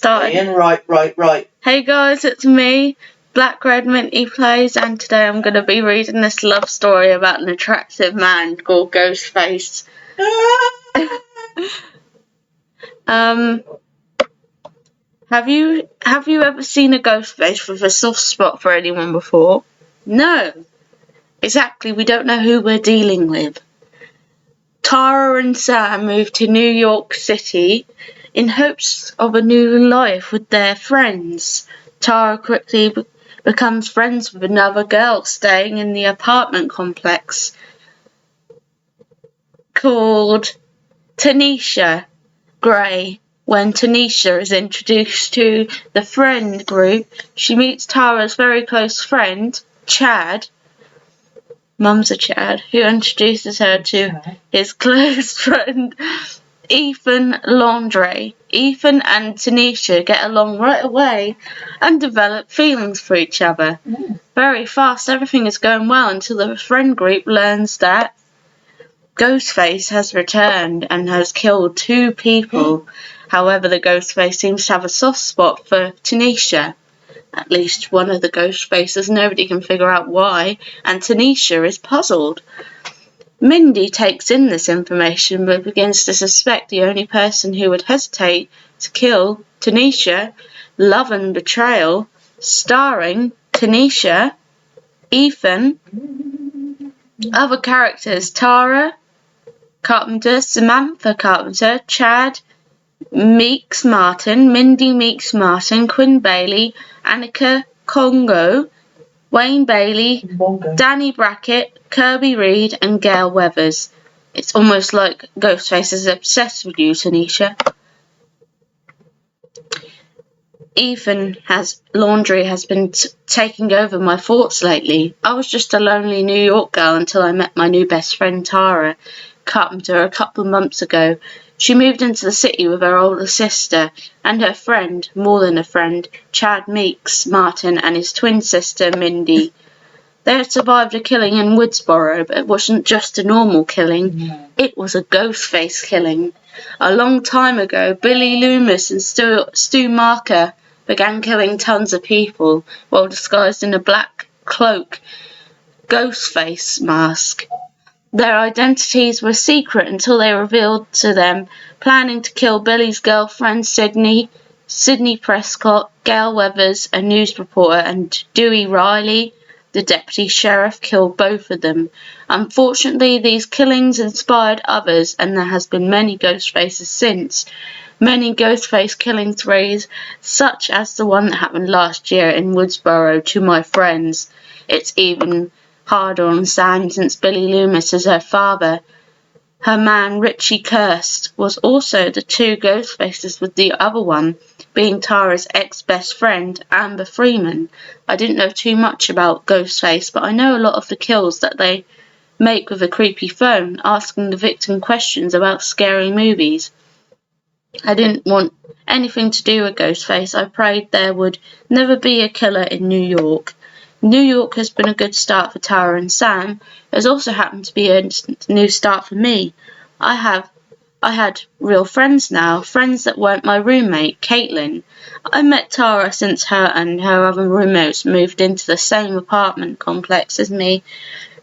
started. Ian, right. Hey guys, it's me, Black Red Minty Plays, and today I'm going to be reading this love story about an attractive man called Ghostface. Have you ever seen a Ghostface with a soft spot for anyone before? No. Exactly, we don't know who we're dealing with. Tara and Sam moved to New York City in hopes of a new life with their friends. Tara quickly becomes friends with another girl staying in the apartment complex called Tanisha Gray. When Tanisha is introduced to the friend group, she meets Tara's very close friend, Chad. Mum's a Chad, who introduces her to his close friend, Ethan Laundrie. Ethan and Tanisha get along right away and develop feelings for each other. Very fast, everything is going well until the friend group learns that Ghostface has returned and has killed 2 people. However, the Ghostface seems to have a soft spot for Tanisha. At least one of the Ghostfaces. Nobody can figure out why, and Tanisha is puzzled. Mindy takes in this information but begins to suspect the only person who would hesitate to kill Tanisha. Love and Betrayal, starring Tanisha, Ethan. Other characters: Tara Carpenter, Samantha Carpenter, Chad Meeks Martin, Mindy Meeks Martin, Quinn Bailey, Annika Congo, Wayne Bailey, Danny Brackett, Kirby Reed, and Gail Weathers. It's almost like Ghostface is obsessed with you, Tanisha. Ethan Laundrie has been taking over my thoughts lately. I was just a lonely New York girl until I met my new best friend Tara Carpenter a couple of months ago. She moved into the city with her older sister and her friend, more than a friend, Chad Meeks Martin, and his twin sister Mindy. They had survived a killing in Woodsboro, but it wasn't just a normal killing. It was a Ghostface killing. A long time ago, Billy Loomis and Stu Marker began killing tons of people while disguised in a black cloak Ghostface mask. Their identities were secret until they revealed to them, planning to kill Billy's girlfriend Sydney Prescott, Gail Weathers, a news reporter, and Dewey Riley, the deputy sheriff, killed both of them. Unfortunately, these killings inspired others, and there has been many Ghostfaces since. Many Ghostface killing sprees, such as the one that happened last year in Woodsboro to my friends. It's even harder on Sam since Billy Loomis is her father. Her man Richie Kirst was also the 2 Ghostfaces, with the other one being Tara's ex-best friend Amber Freeman. I didn't know too much about Ghostface, but I know a lot of the kills that they make with a creepy phone, asking the victim questions about scary movies. I didn't want anything to do with Ghostface. I prayed there would never be a killer in New York. New York has been a good start for Tara and Sam. It has also happened to be a new start for me. I had real friends now, friends that weren't my roommate, Caitlin. I met Tara since her and her other roommates moved into the same apartment complex as me.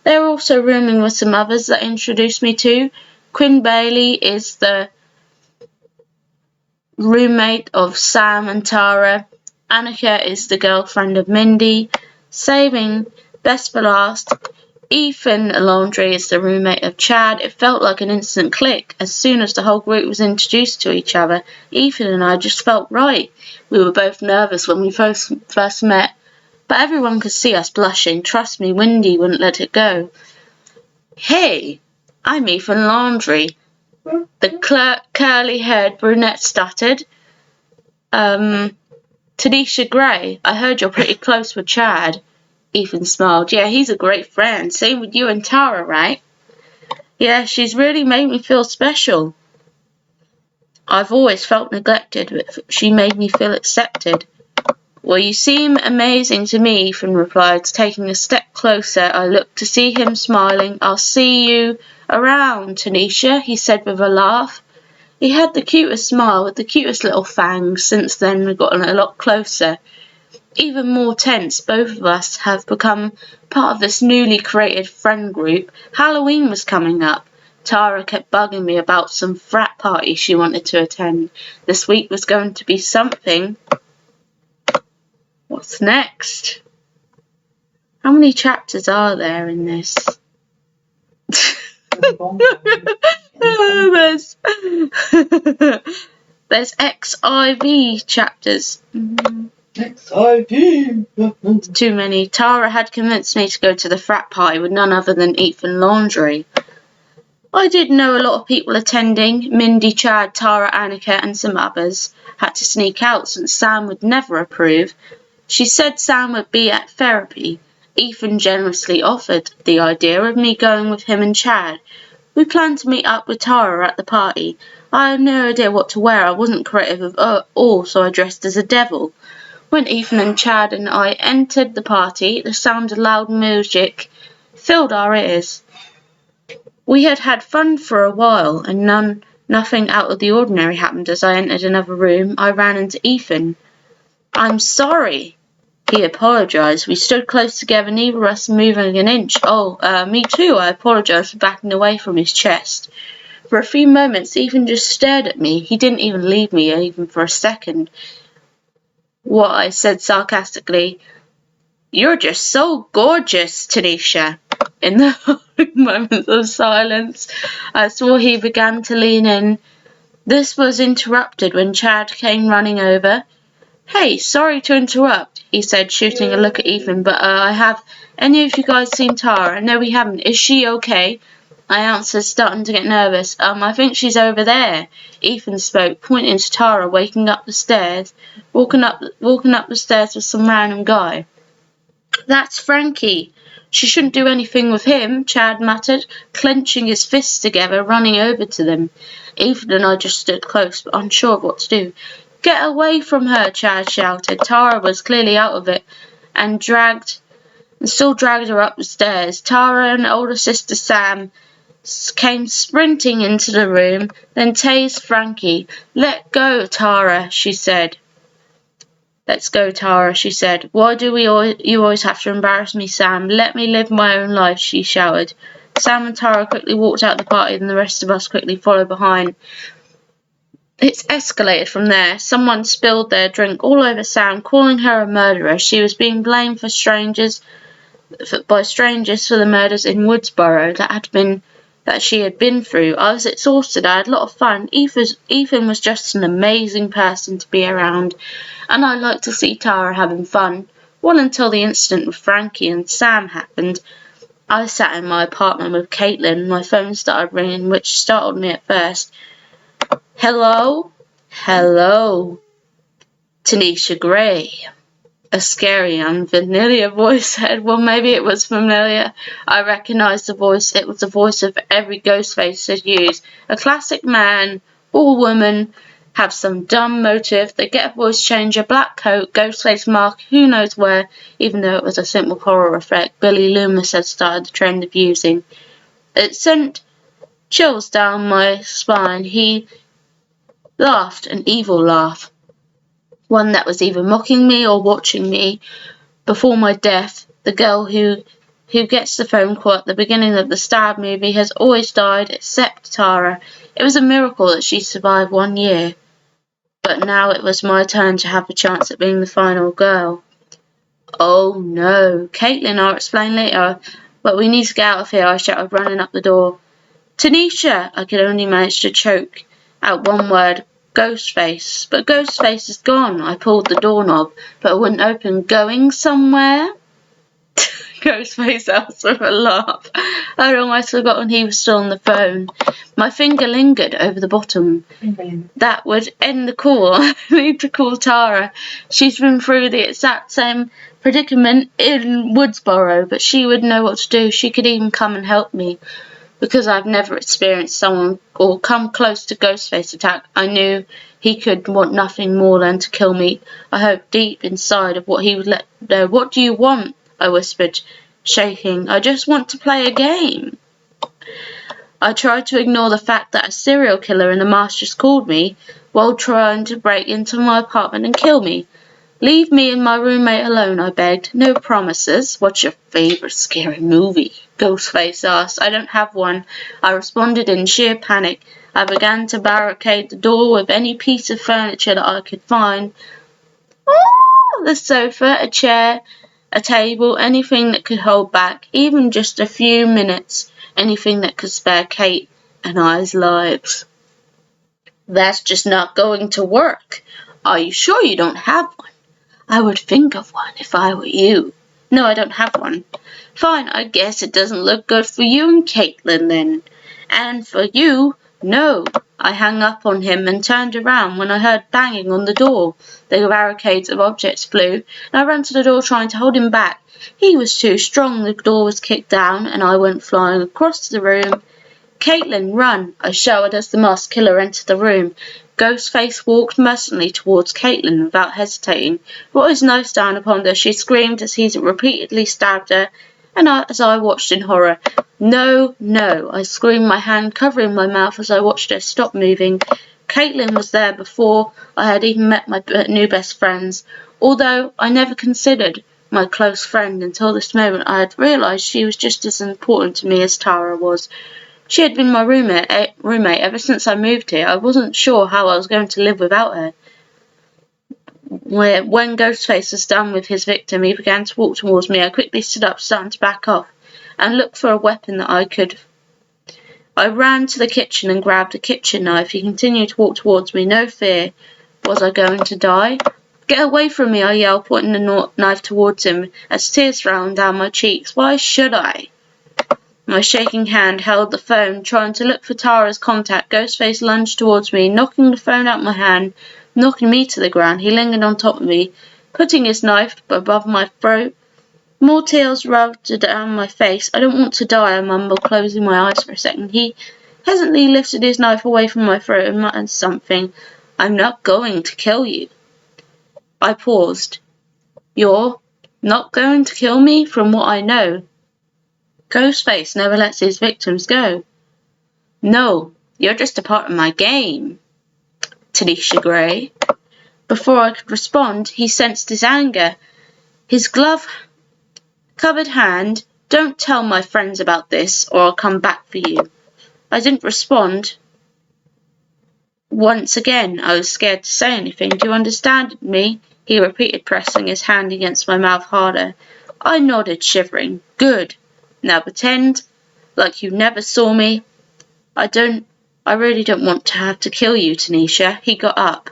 They were also rooming with some others that introduced me to. Quinn Bailey is the roommate of Sam and Tara. Annika is the girlfriend of Mindy. Saving best for last, Ethan Laundrie is the roommate of Chad. It felt like an instant click. As soon as the whole group was introduced to each other, Ethan and I just felt right. We were both nervous when we first met, but everyone could see us blushing. Trust me, Wendy wouldn't let it go. Hey, I'm Ethan Laundrie. The curly-haired brunette stuttered. Tanisha Gray, I heard you're pretty close with Chad. Ethan smiled. Yeah, he's a great friend. Same with you and Tara, right? Yeah, she's really made me feel special. I've always felt neglected, but she made me feel accepted. Well, you seem amazing to me, Ethan replied. Taking a step closer, I looked to see him smiling. I'll see you around, Tanisha, he said with a laugh. He had the cutest smile with the cutest little fangs. Since then, we've gotten a lot closer. Even more tense, both of us have become part of this newly created friend group. Halloween was coming up. Tara kept bugging me about some frat party she wanted to attend. This week was going to be something. What's next? How many chapters are there in this? There's XIV chapters. XIV. Too many. Tara had convinced me to go to the frat party with none other than Ethan Laundrie. I did know a lot of people attending. Mindy, Chad, Tara, Annika and some others had to sneak out since Sam would never approve. She said Sam would be at therapy. Ethan generously offered the idea of me going with him and Chad. We planned to meet up with Tara at the party. I had no idea what to wear. I wasn't creative at all, so I dressed as a devil. When Ethan and Chad and I entered the party, the sound of loud music filled our ears. We had had fun for a while, and nothing out of the ordinary happened. As I entered another room, I ran into Ethan. "I'm sorry." He apologised. We stood close together, neither of us moving an inch. Me too, I apologised for backing away from his chest. For a few moments, Ethan just stared at me. He didn't even leave me, even for a second. What I said sarcastically, "You're just so gorgeous, Tanisha." In the moments of silence, I saw he began to lean in. This was interrupted when Chad came running over. "Hey, sorry to interrupt," he said, shooting a look at Ethan, "but have any of you guys seen Tara?" "No, we haven't. Is she okay?" I answered, starting to get nervous. I think she's over there." Ethan spoke, pointing to Tara walking up the stairs with some random guy. "That's Frankie. She shouldn't do anything with him," Chad muttered, clenching his fists together, running over to them. Ethan and I just stood close, but unsure of what to do. "Get away from her," Chad shouted. Tara was clearly out of it and still dragged her up the stairs. Tara and older sister Sam came sprinting into the room, then tased Frankie. "Let go, Tara," she said. "Let's go, Tara," she said. "Why do you always have to embarrass me, Sam? Let me live my own life," she shouted. Sam and Tara quickly walked out the party, and the rest of us quickly followed behind. It's escalated from there. Someone spilled their drink all over Sam, calling her a murderer. She was being blamed by strangers for the murders in Woodsboro that she had been through. I was exhausted. I had a lot of fun. Ethan was just an amazing person to be around, and I liked to see Tara having fun. Well, until the incident with Frankie and Sam happened. I sat in my apartment with Caitlin. My phone started ringing, which startled me at first. "Hello?" "Hello, Tanisha Gray," a scary, unfamiliar voice said. Well, maybe it was familiar. I recognised the voice. It was the voice of every Ghostface had used. A classic man or woman have some dumb motive. They get a voice changer, black coat, Ghostface mark, who knows where, even though it was a simple horror effect Billy Loomis had started the trend of using. It sent chills down my spine. He laughed, an evil laugh. One that was either mocking me or watching me. Before my death, the girl who gets the phone call at the beginning of the Stab movie has always died except Tara. It was a miracle that she survived 1 year. But now it was my turn to have a chance at being the final girl. "Oh no, Caitlin, I'll explain later. But we need to get out of here," I shouted, running up the door. "Tanisha!" I could only manage to choke out one word. "Ghostface." "But Ghostface is gone." I pulled the doorknob, but it wouldn't open. "Going somewhere?" Ghostface asked with a laugh. I'd almost forgotten he was still on the phone. My finger lingered over the bottom. That would end the call. I need to call Tara. She's been through the exact same predicament in Woodsboro, but she would know what to do. She could even come and help me. Because I've never experienced someone or come close to Ghostface attack, I knew he could want nothing more than to kill me. I hoped deep inside of what he would let know. "What do you want?" I whispered, shaking. "I just want to play a game." I tried to ignore the fact that a serial killer in a mask just called me while trying to break into my apartment and kill me. Leave me and my roommate alone, I begged. No promises. What's your favourite scary movie? Ghostface asked. I don't have one. I responded in sheer panic. I began to barricade the door with any piece of furniture that I could find. The sofa, a chair, a table, anything that could hold back, even just a few minutes, anything that could spare Kate and I's lives. That's just not going to work. Are you sure you don't have one? I would think of one if I were you. No, I don't have one. Fine, I guess it doesn't look good for you and Caitlin then. And for you, no. I hung up on him and turned around when I heard banging on the door. The barricades of objects flew, and I ran to the door trying to hold him back. He was too strong. The door was kicked down, and I went flying across the room. Caitlin, run! I shouted as the masked killer entered the room. Ghostface walked mercilessly towards Caitlin without hesitating, brought his knife down upon her. She screamed as he repeatedly stabbed her, and as I watched in horror. No, no, I screamed, my hand covering my mouth as I watched her stop moving. Caitlin was there before I had even met my new best friends, although I never considered my close friend until this moment. I had realised she was just as important to me as Tara was. She had been my roommate ever since I moved here. I wasn't sure how I was going to live without her. When Ghostface was done with his victim, he began to walk towards me. I quickly stood up, starting to back off, and looked for a weapon that I could. I ran to the kitchen and grabbed a kitchen knife. He continued to walk towards me. No fear. Was I going to die? Get away from me, I yelled, pointing the knife towards him, as tears ran down my cheeks. Why should I? My shaking hand held the phone, trying to look for Tara's contact. Ghostface lunged towards me, knocking the phone out of my hand, knocking me to the ground. He lingered on top of me, putting his knife above my throat. More tears rubbed down my face. I don't want to die, I mumbled, closing my eyes for a second. He hesitantly lifted his knife away from my throat and muttered something. I'm not going to kill you. I paused. You're not going to kill me? From what I know, Ghostface never lets his victims go. No, you're just a part of my game, Tanisha Gray. Before I could respond, he sensed his anger. His glove-covered hand. Don't tell my friends about this, or I'll come back for you. I didn't respond. Once again, I was scared to say anything. Do you understand me? He repeated, pressing his hand against my mouth harder. I nodded, shivering. Good. Now pretend like you never saw me. I really don't want to have to kill you, Tanisha. He got up,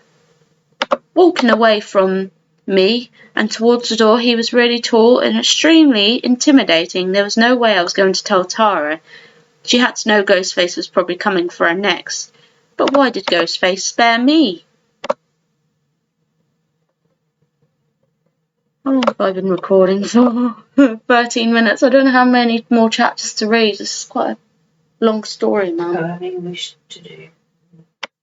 walking away from me and towards the door. He was really tall and extremely intimidating. There was no way I was going to tell Tara. She had to know Ghostface was probably coming for her next. But why did Ghostface spare me? How long have I been recording for? 13 minutes. I don't know how many more chapters to read. This is quite a long story now. How many wish to do?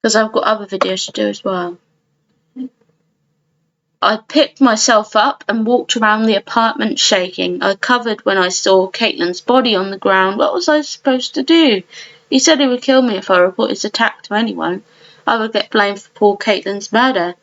Because I've got other videos to do as well. I picked myself up and walked around the apartment shaking. I covered when I saw Caitlin's body on the ground. What was I supposed to do? He said he would kill me if I reported his attack to anyone. I would get blamed for poor Caitlin's murder.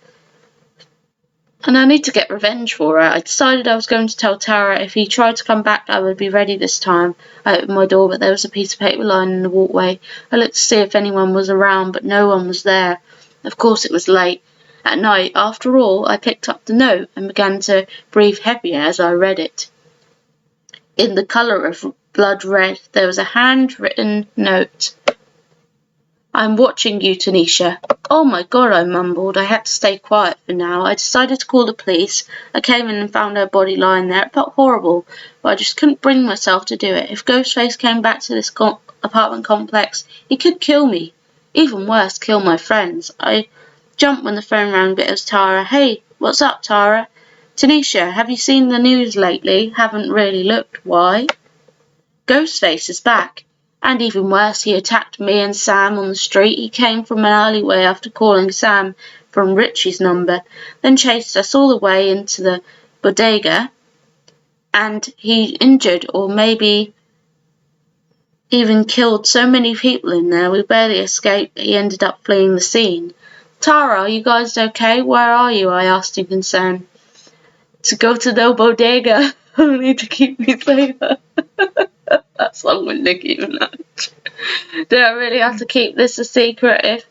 And I need to get revenge for her. I decided I was going to tell Tara if he tried to come back, I would be ready this time. I opened my door, but there was a piece of paper lying in the walkway. I looked to see if anyone was around, but no one was there. Of course it was late. At night, after all, I picked up the note and began to breathe heavier as I read it. In the colour of blood red, there was a handwritten note. I'm watching you, Tanisha. Oh my God, I mumbled. I had to stay quiet for now. I decided to call the police. I came in and found her body lying there. It felt horrible, but I just couldn't bring myself to do it. If Ghostface came back to this apartment complex, he could kill me. Even worse, kill my friends. I jumped when the phone rang, but it was Tara. Hey, what's up, Tara? Tanisha, have you seen the news lately? Haven't really looked. Why? Ghostface is back. And even worse, he attacked me and Sam on the street. He came from an alleyway after calling Sam from Richie's number, then chased us all the way into the bodega. And he injured, or maybe even killed so many people in there. We barely escaped. He ended up fleeing the scene. Tara, are you guys okay? Where are you? I asked in concern. To go to the bodega, only to keep me safer. That song with Nicki Minaj. Did I really have to keep this a secret if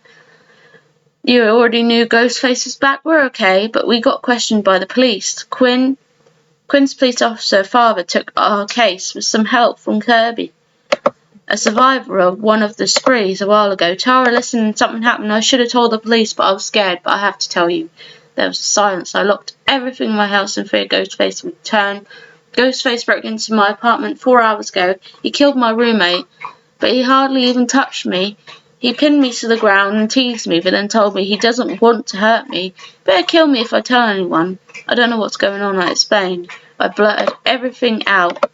you already knew Ghostface was back? We're okay, but we got questioned by the police. Quinn's police officer father took our case with some help from Kirby, a survivor of one of the sprees a while ago. Tara, listen, something happened. I should have told the police, but I was scared. But I have to tell you. There was silence. I locked everything in my house and feared Ghostface would return. Ghostface broke into my apartment 4 hours ago. He killed my roommate, but he hardly even touched me. He pinned me to the ground and teased me, but then told me he doesn't want to hurt me. Better kill me if I tell anyone. I don't know what's going on, I explained. I blurted everything out.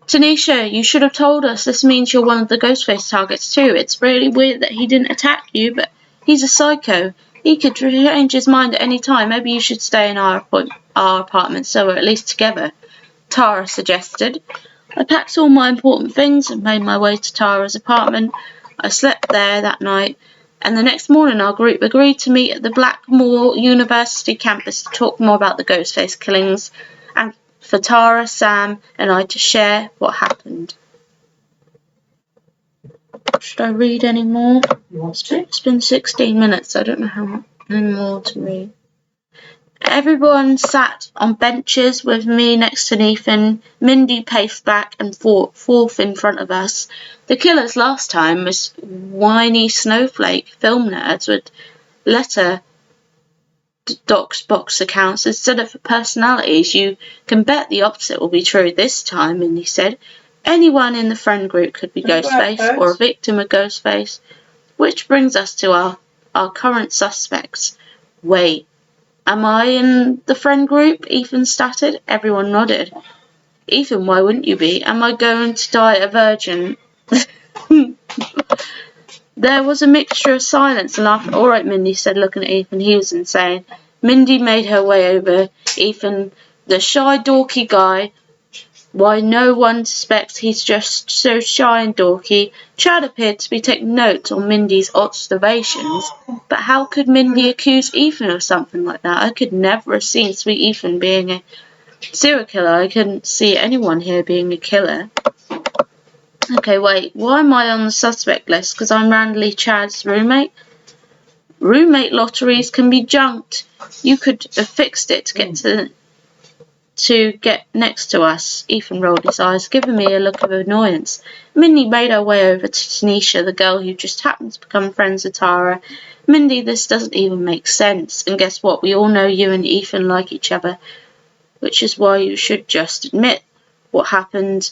Tanisha, you should have told us. This means you're one of the Ghostface targets too. It's really weird that he didn't attack you, but he's a psycho. He could change his mind at any time. Maybe you should stay in our apartment so we're at least together, Tara suggested. I packed all my important things and made my way to Tara's apartment. I slept there that night, and the next morning our group agreed to meet at the Blackmore University campus to talk more about the Ghostface killings, and for Tara, Sam, and I to share what happened. Should I read any more? It's been 16 minutes. I don't know how many more to read. Everyone sat on benches with me next to Nathan. Mindy paced back and forth in front of us. The killers last time was whiny snowflake film nerds with letter box accounts instead of personalities. You can bet the opposite will be true this time, Mindy said. Anyone in the friend group could be Ghostface or a victim of Ghostface. Which brings us to our current suspects. Wait. Am I in the friend group? Ethan stuttered. Everyone nodded. Ethan, why wouldn't you be? Am I going to die a virgin? There was a mixture of silence and laughter. All right, Mindy said, looking at Ethan. He was insane. Mindy made her way over. Ethan, the shy, dorky guy. Why, no one suspects he's just so shy and dorky. Chad appeared to be taking notes on Mindy's observations, but how could Mindy accuse Ethan of something like that? I could never have seen sweet Ethan being a serial killer. I couldn't see anyone here being a killer. Okay, wait, why am I on the suspect list? Because I'm randomly Chad's roommate? Roommate lotteries can be junked. You could have fixed it to get next to us. Ethan rolled his eyes, giving me a look of annoyance. Mindy made her way over to Tanisha, the girl who just happened to become friends with Tara. Mindy, this doesn't even make sense. And guess what? We all know you and Ethan like each other, which is why you should just admit what happened.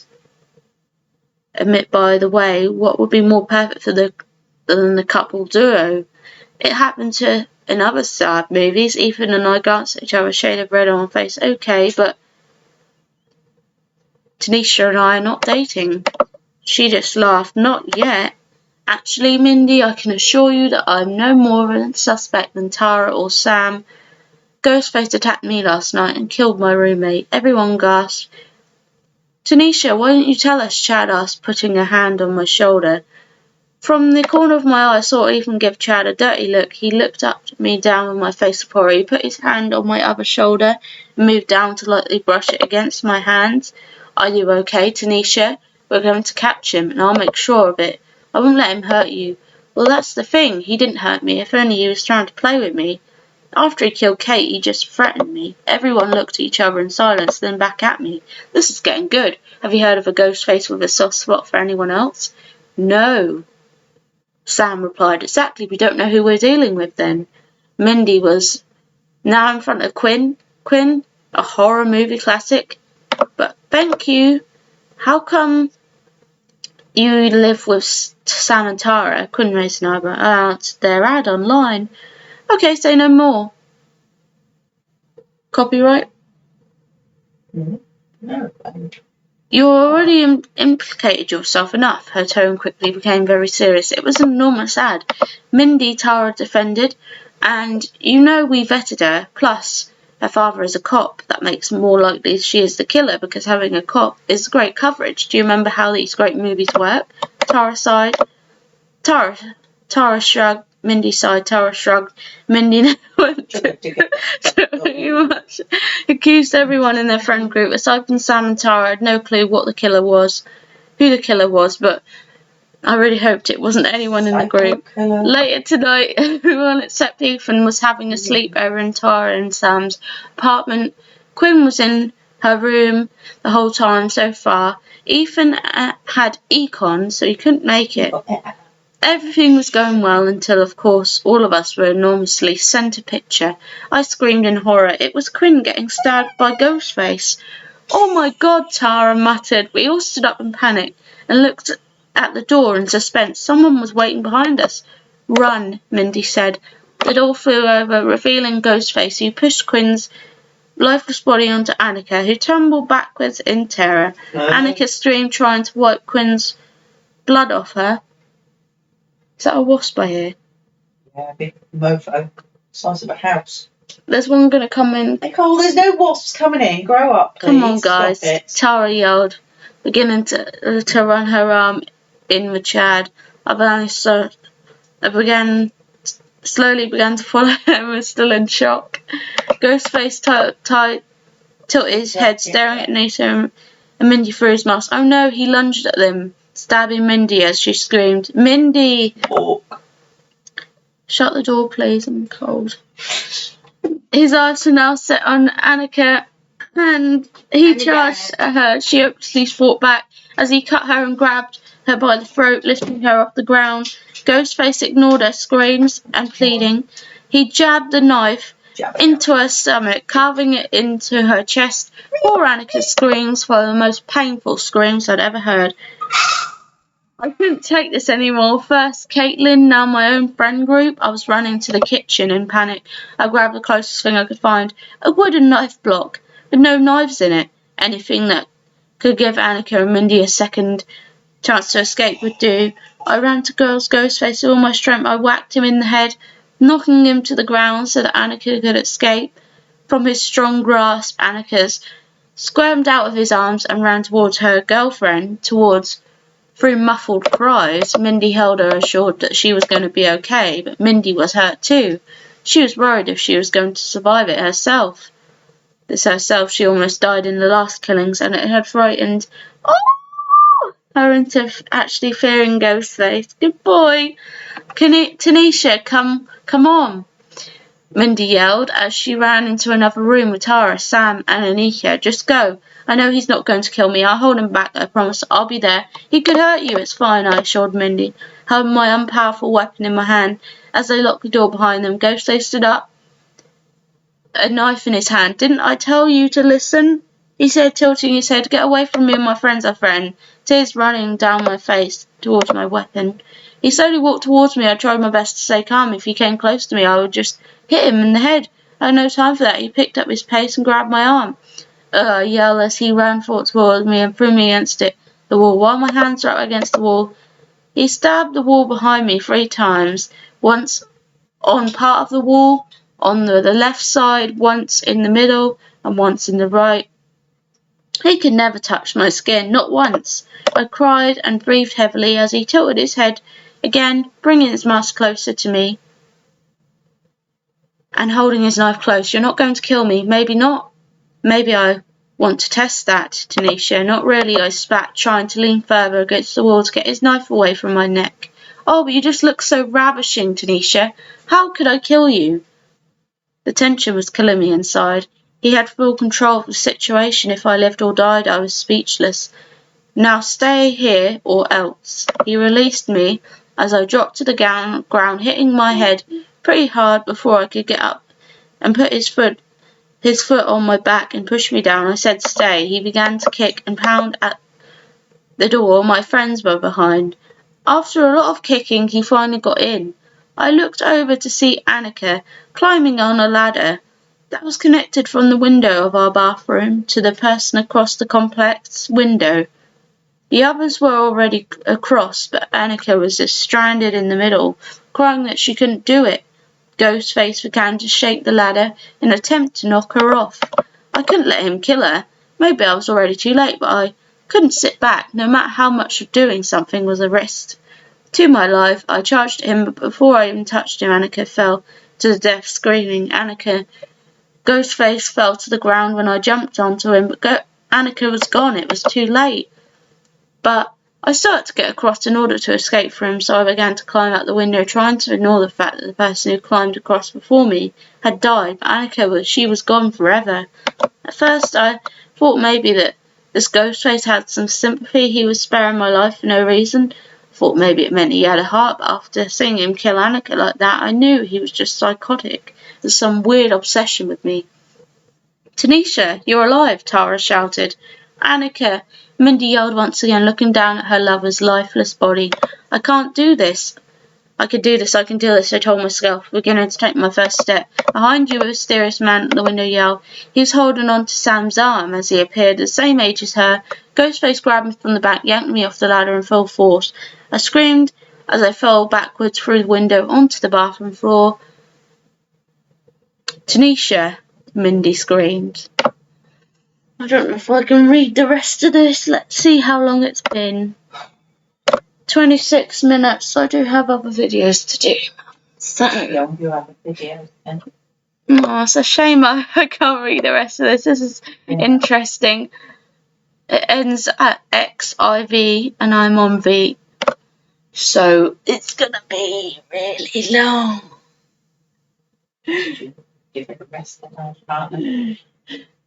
Admit, by the way, what would be more perfect than the couple duo? It happened in other sad movies. Ethan and I glanced at each other, a shade of red on our face. Okay, but Tanisha and I are not dating. She just laughed. Not yet. Actually, Mindy, I can assure you that I'm no more of a suspect than Tara or Sam. Ghostface attacked me last night and killed my roommate. Everyone gasped. Tanisha, why didn't you tell us? Chad asked, putting a hand on my shoulder. From the corner of my eye, I saw Ethan give Chad a dirty look. He looked up at me down with my face of horror. He put his hand on my other shoulder and moved down to lightly brush it against my hands. Are you okay, Tanisha? We're going to catch him, and I'll make sure of it. I won't let him hurt you. Well, that's the thing. He didn't hurt me. If only he was trying to play with me. After he killed Kate, he just threatened me. Everyone looked at each other in silence, then back at me. This is getting good. Have you heard of a ghost face with a soft spot for anyone else? No, Sam replied. Exactly, we don't know who we're dealing with then. Mindy was now in front of Quinn, a horror movie classic. But thank you. How come you live with Sam and Tara? Quinn raised an eyebrow. I answered their ad online. Okay, say no more. Copyright? No. You already implicated yourself enough. Her tone quickly became very serious. It was an enormous ad. Mindy, Tara defended, and you know we vetted her. Plus, her father is a cop. That makes it more likely she is the killer, because having a cop is great coverage. Do you remember how these great movies work? Tara sighed. Tara shrugged. Mindy sighed. Tara shrugged. Mindy went too much. Accused everyone in their friend group, aside from Sam and Tara, had no clue who the killer was, but I really hoped it wasn't anyone in the group. Later tonight, everyone except Ethan was having a sleepover in Tara and Sam's apartment. Quinn was in her room the whole time so far. Ethan had econ, so he couldn't make it. Everything was going well until, of course, all of us were enormously centre picture. I screamed in horror. It was Quinn getting stabbed by Ghostface. "Oh my God," Tara muttered. We all stood up in panic and looked at the door in suspense. Someone was waiting behind us. "Run," Mindy said. The door flew over, revealing Ghostface, who pushed Quinn's lifeless body onto Annika, who tumbled backwards in terror. Annika screamed, trying to wipe Quinn's blood off her. Is that a wasp I hear? Yeah, a big mofo. Size of a house. There's one going to come in. Nicole, there's no wasps coming in. Grow up, please. Come on, guys. Tara yelled, beginning to run her arm in with Chad. I slowly began to follow him and was still in shock. Ghostface tilted his head, staring at Nita and Mindy through his mask. Oh no, he lunged at them, stabbing Mindy as she screamed, "Mindy!" "Shut the door, please, I'm cold." His eyes were now set on Annika, and he charged at her. She hopelessly fought back as he cut her and grabbed her by the throat, lifting her off the ground. Ghostface ignored her screams and pleading. He jabbed the knife into her stomach, carving it into her chest. Poor Annika's screams were the most painful screams I'd ever heard. I couldn't take this anymore. First Caitlin, now my own friend group. I was running to the kitchen in panic. I grabbed the closest thing I could find, a wooden knife block with no knives in it. Anything that could give Annika and Mindy a second chance to escape would do. I ran to Ghostface with all my strength. I whacked him in the head, knocking him to the ground so that Annika could escape. From his strong grasp, Annika squirmed out of his arms and ran towards her girlfriend. Through muffled cries, Mindy held her, assured that she was going to be okay, but Mindy was hurt too. She was worried if she was going to survive it herself. She almost died in the last killings, and it had frightened her into actually fearing Ghostface. "Good boy, Tanisha, come on," Mindy yelled as she ran into another room with Tara, Sam, and Anika. "Just go. I know he's not going to kill me. I'll hold him back. I promise. I'll be there. He could hurt you. It's fine," I assured Mindy, holding my unpowerful weapon in my hand. As they locked the door behind them, Ghostface stood up, a knife in his hand. "Didn't I tell you to listen?" he said, tilting his head. "Get away from me and my friends are friends." Tears running down my face towards my weapon. He slowly walked towards me. I tried my best to stay calm. If he came close to me, I would just hit him in the head. I had no time for that. He picked up his pace and grabbed my arm. I yelled as he ran towards me and threw me against the wall. While my hands were up against the wall, he stabbed the wall behind me 3 times. Once on part of the wall, on the left side, once in the middle, and once in the right. He could never touch my skin, not once. I cried and breathed heavily as he tilted his head again, bringing his mask closer to me and holding his knife close. "You're not going to kill me. Maybe not. Maybe I want to test that, Tanisha." "Not really," I spat, trying to lean further against the wall to get his knife away from my neck. "Oh, but you just look so ravishing, Tanisha. How could I kill you?" The tension was killing me inside. He had full control of the situation. If I lived or died, I was speechless. "Now stay here or else." He released me as I dropped to the ground, hitting my head pretty hard before I could get up, and put his foot on my back and push me down. I said stay. He began to kick and pound at the door. My friends were behind. After a lot of kicking, he finally got in. I looked over to see Annika climbing on a ladder that was connected from the window of our bathroom to the person across the complex window. The others were already across, but Annika was just stranded in the middle, crying that she couldn't do it. Ghostface began to shake the ladder in an attempt to knock her off. I couldn't let him kill her. Maybe I was already too late, but I couldn't sit back, no matter how much of doing something was a risk. To my life, I charged at him, but before I even touched him, Annika fell to the death, screaming. Ghostface fell to the ground when I jumped onto him, but Annika was gone. It was too late. But I still had to get across in order to escape from him, so I began to climb out the window, trying to ignore the fact that the person who climbed across before me had died, but Annika was gone forever. At first I thought maybe that this Ghostface had some sympathy. He was sparing my life for no reason. I thought maybe it meant he had a heart, but after seeing him kill Annika like that, I knew he was just psychotic. There's some weird obsession with me. Tanisha, you're alive, Tara shouted. Annika, Mindy yelled once again, looking down at her lover's lifeless body. I can't do this. I can do this, I told myself, beginning to take my first step. Behind you, a mysterious man at the window yelled. He was holding on to Sam's arm as he appeared, the same age as her. Ghostface grabbed me from the back, yanked me off the ladder in full force. I screamed as I fell backwards through the window onto the bathroom floor. Tanisha, Mindy screamed. I don't know if I can read the rest of this. Let's see how long it's been. 26 minutes. I do have other videos to do. So, You have a video then. oh, it's a shame I can't read the rest of this. This is interesting. It ends at XIV and I'm on V. So it's gonna be really long. Give it the rest of our partner.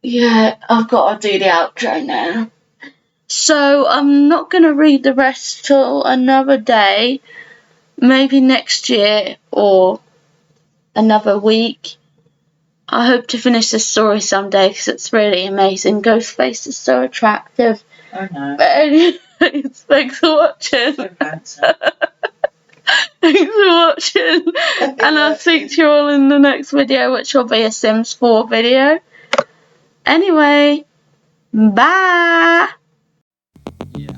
Yeah, I've got to do the outro now. So I'm not gonna read the rest till another day. Maybe next year or another week. I hope to finish this story someday because it's really amazing. Ghostface is so attractive. I know. But anyways, thanks for watching. So handsome. Thanks for watching. And I'll see you all in the next video, which will be a Sims 4 video. Anyway, bye. Yeah.